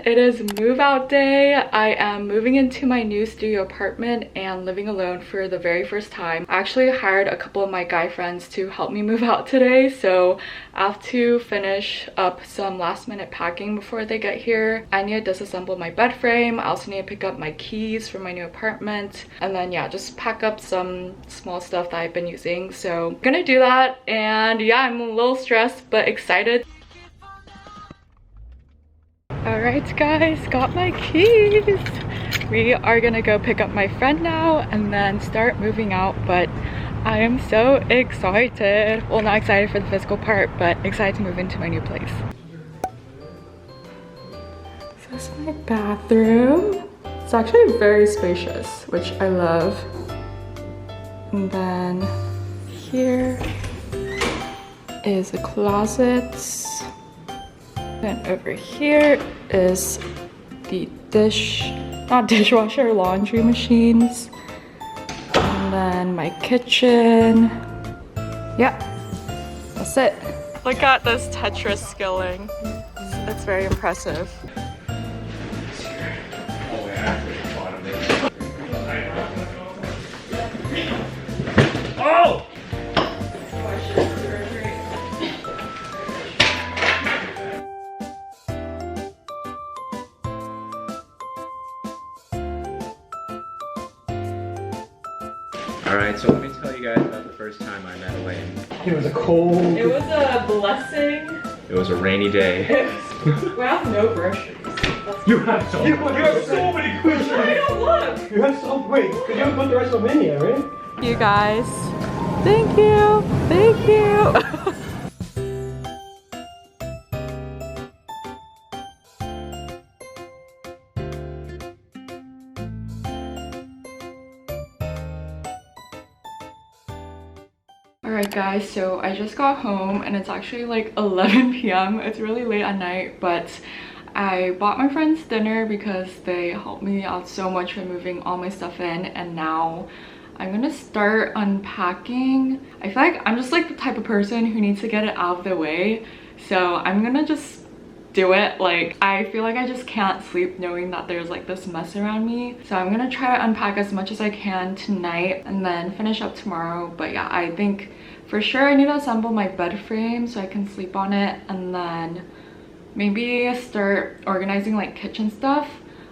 It is move out day. I am moving into my new studio apartment and living alone for the very first time. I actually hired a couple of my guy friends to help me move out today, so I have to finish up some last minute packing before they get here. I need to disassemble my bed frame. I also need to pick up my keys for my new apartment, and then yeah, just pack up some small stuff that I've been using. So I'm gonna do that, and yeah, I'm a little stressed but excited. Alright guys, got my keys. We are gonna go pick up my friend now and then start moving out, but I am so excited. Well, not excited for the physical part, but excited to move into my new place. So this is my bathroom. It's actually very spacious, which I love. And then here is a closet. Then over here is the not dishwasher, laundry machines. And then my kitchen. Yeah, that's it. Look at this Tetris skilling. It's very impressive. Oh! Alright, so let me tell you guys about the first time I met Elaine. It was a cold... It was a blessing. It was a rainy day. We have no groceries. You have so many groceries! I don't look! You have some, wait, because you haven't put the rest of them in yet, right? You guys. Thank you. Thank you. Alright guys, so I just got home and it's actually like 11 p.m. It's really late at night, but I bought my friends dinner because they helped me out so much by moving all my stuff in, and now I'm gonna start unpacking. I feel like I'm just like the type of person who needs to get it out of the way, so I'm gonna just do it. Like, I feel like I just can't sleep knowing that there's like this mess around me, so I'm gonna try to unpack as much as I can tonight and then finish up tomorrow. But yeah, I think for sure I need to assemble my bed frame so I can sleep on it, and then maybe start organizing like kitchen stuff.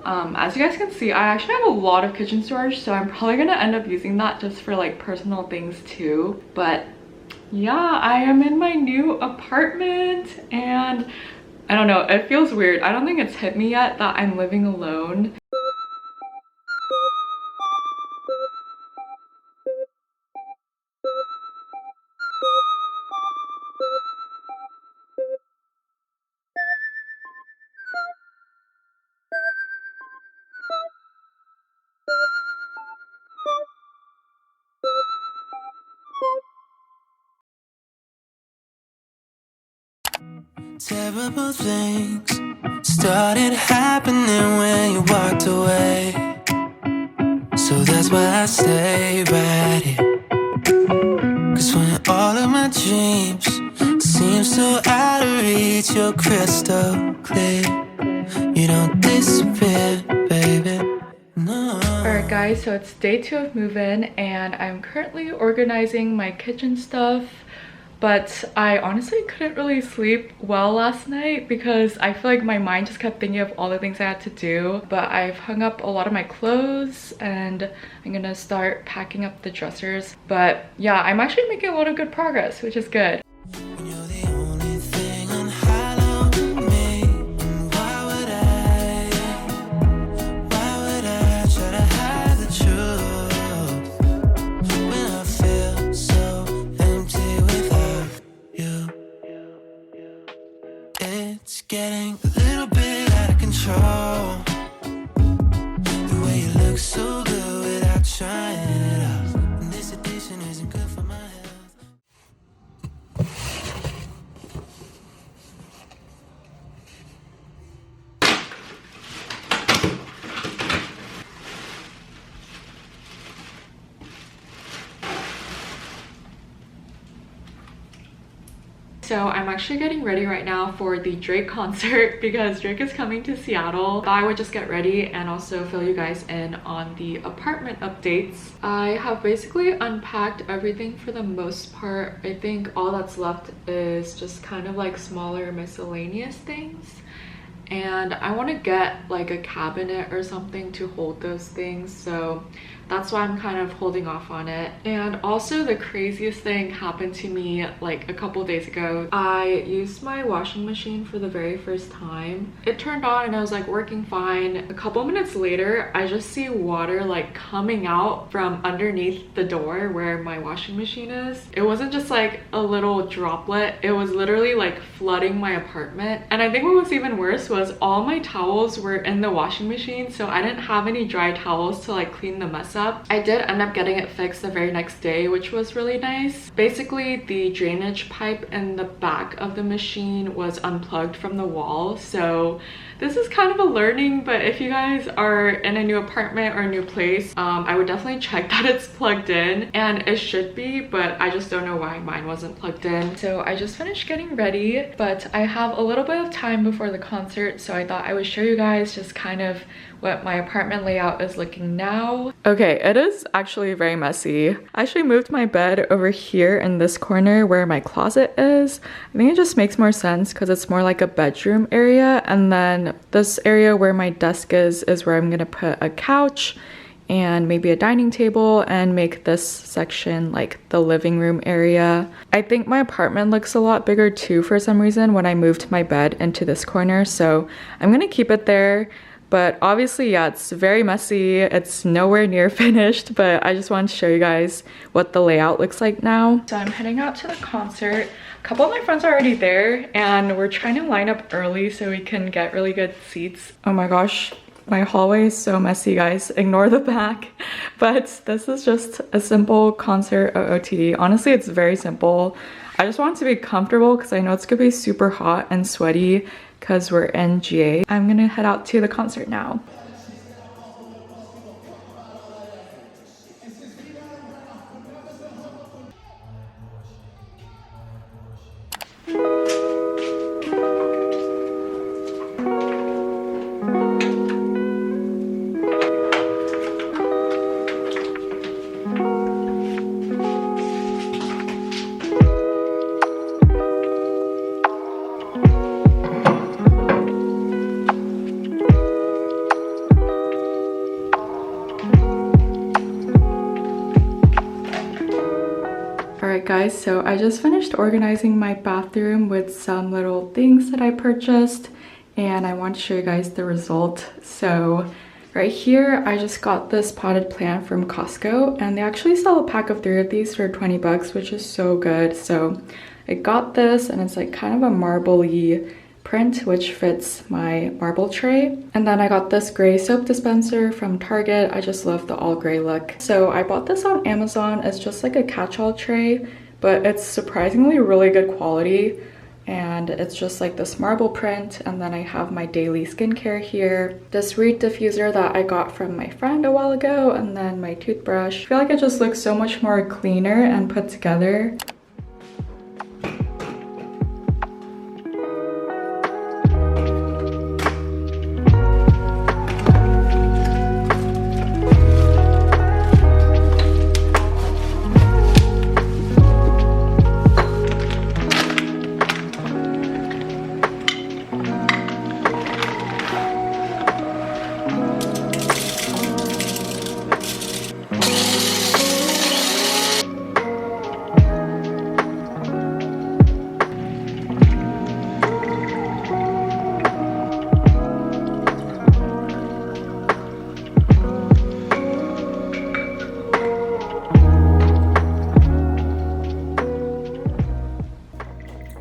As you guys can see, I actually have a lot of kitchen storage, so I'm probably gonna end up using that just for like personal things too. But yeah, I am in my new apartment and I don't know, it feels weird. I don't think it's hit me yet that I'm living alone. Terrible things started happening when you walked away, so that's why I stay right here. Cause when all of my dreams seem so out of reach, you're crystal clear. You don't disappear, baby. No. Alright guys, so it's day 2 of move-in and I'm currently organizing my kitchen stuff. But I honestly couldn't really sleep well last night because I feel like my mind just kept thinking of all the things I had to do. But I've hung up a lot of my clothes and I'm gonna start packing up the dressers. But yeah, I'm actually making a lot of good progress, which is good. Getting a little bit out of control. The way you look so good without trying it out. And this addiction isn't good for my health. So I'm actually getting ready right now for the Drake concert because Drake is coming to Seattle. Thought I would just get ready and also fill you guys in on the apartment updates. I have basically unpacked everything for the most part. I think all that's left is just kind of like smaller miscellaneous things. And I want to get like a cabinet or something to hold those things, so that's why I'm kind of holding off on it. And also the craziest thing happened to me like a couple days ago. I used my washing machine for the very first time. It turned on and I was like working fine. A couple minutes later, I just see water like coming out from underneath the door where my washing machine is. It wasn't just like a little droplet, it was literally like flooding my apartment. And I think what was even worse was all my towels were in the washing machine, so I didn't have any dry towels to like clean the mess up. I did end up getting it fixed the very next day, which was really nice. Basically, the drainage pipe in the back of the machine was unplugged from the wall, so this is kind of a learning, but if you guys are in a new apartment or a new place, I would definitely check that it's plugged in, and it should be, but I just don't know why mine wasn't plugged in. So I just finished getting ready, but I have a little bit of time before the concert, so I thought I would show you guys just kind of what my apartment layout is looking now. Okay, it is actually very messy. I actually moved my bed over here in this corner where my closet is. I think it just makes more sense because it's more like a bedroom area, and then this area where my desk is where I'm gonna put a couch and maybe a dining table and make this section like the living room area. I think my apartment looks a lot bigger too for some reason when I moved my bed into this corner, so I'm gonna keep it there. But obviously, yeah, it's very messy. It's nowhere near finished, but I just wanted to show you guys what the layout looks like now. So I'm heading out to the concert. A couple of my friends are already there and we're trying to line up early so we can get really good seats. Oh my gosh, my hallway is so messy, guys. Ignore the back. But this is just a simple concert OOTD. Honestly, it's very simple. I just want it to be comfortable because I know it's gonna be super hot and sweaty because we're in GA. I'm gonna head out to the concert now. Alright guys, so I just finished organizing my bathroom with some little things that I purchased, and I want to show you guys the result. So right here, I just got this potted plant from Costco, and they actually sell a pack of 3 of these for 20 bucks, which is so good. So I got this, and it's like kind of a marble-y print which fits my marble tray. And then I got this gray soap dispenser from Target. I just love the all gray look. So I bought this on Amazon. It's just like a catch-all tray, but it's surprisingly really good quality, and it's just like this marble print. And then I have my daily skincare here, this reed diffuser that I got from my friend a while ago, and then my toothbrush. I feel like it just looks so much more cleaner and put together.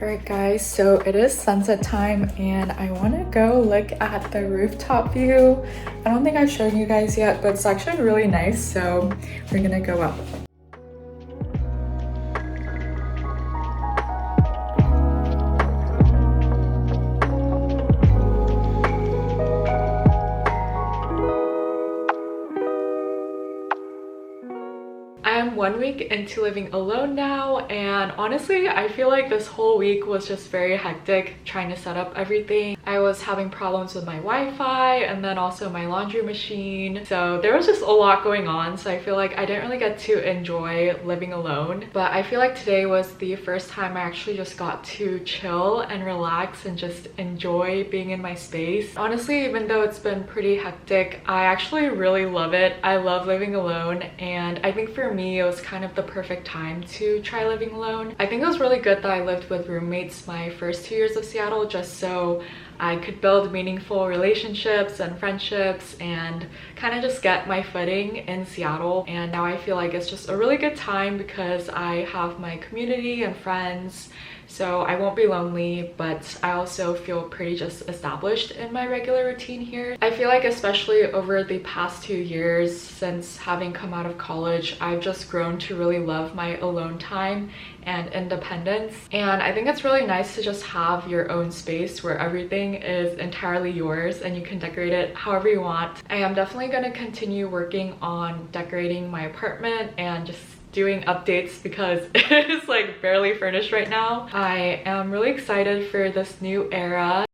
Alright guys, so it is sunset time and I want to go look at the rooftop view. I don't think I've shown you guys yet, but it's actually really nice, so we're gonna go up. 1 week into living alone now, and honestly I feel like this whole week was just very hectic trying to set up everything. I was having problems with my Wi-Fi and then also my laundry machine, so there was just a lot going on, so I feel like I didn't really get to enjoy living alone. But I feel like today was the first time I actually just got to chill and relax and just enjoy being in my space. Honestly, even though it's been pretty hectic, I actually really love it. I love living alone, and I think for me it was kind of the perfect time to try living alone. I think it was really good that I lived with roommates my first 2 years of Seattle, just so I could build meaningful relationships and friendships and kind of just get my footing in Seattle. And now I feel like it's just a really good time because I have my community and friends, so I won't be lonely, but I also feel pretty just established in my regular routine here. I feel like especially over the past 2 years since having come out of college, I've just grown to really love my alone time and independence. And I think it's really nice to just have your own space where everything is entirely yours and you can decorate it however you want. I am definitely going to continue working on decorating my apartment and just doing updates because it is like barely furnished right now. I am really excited for this new era.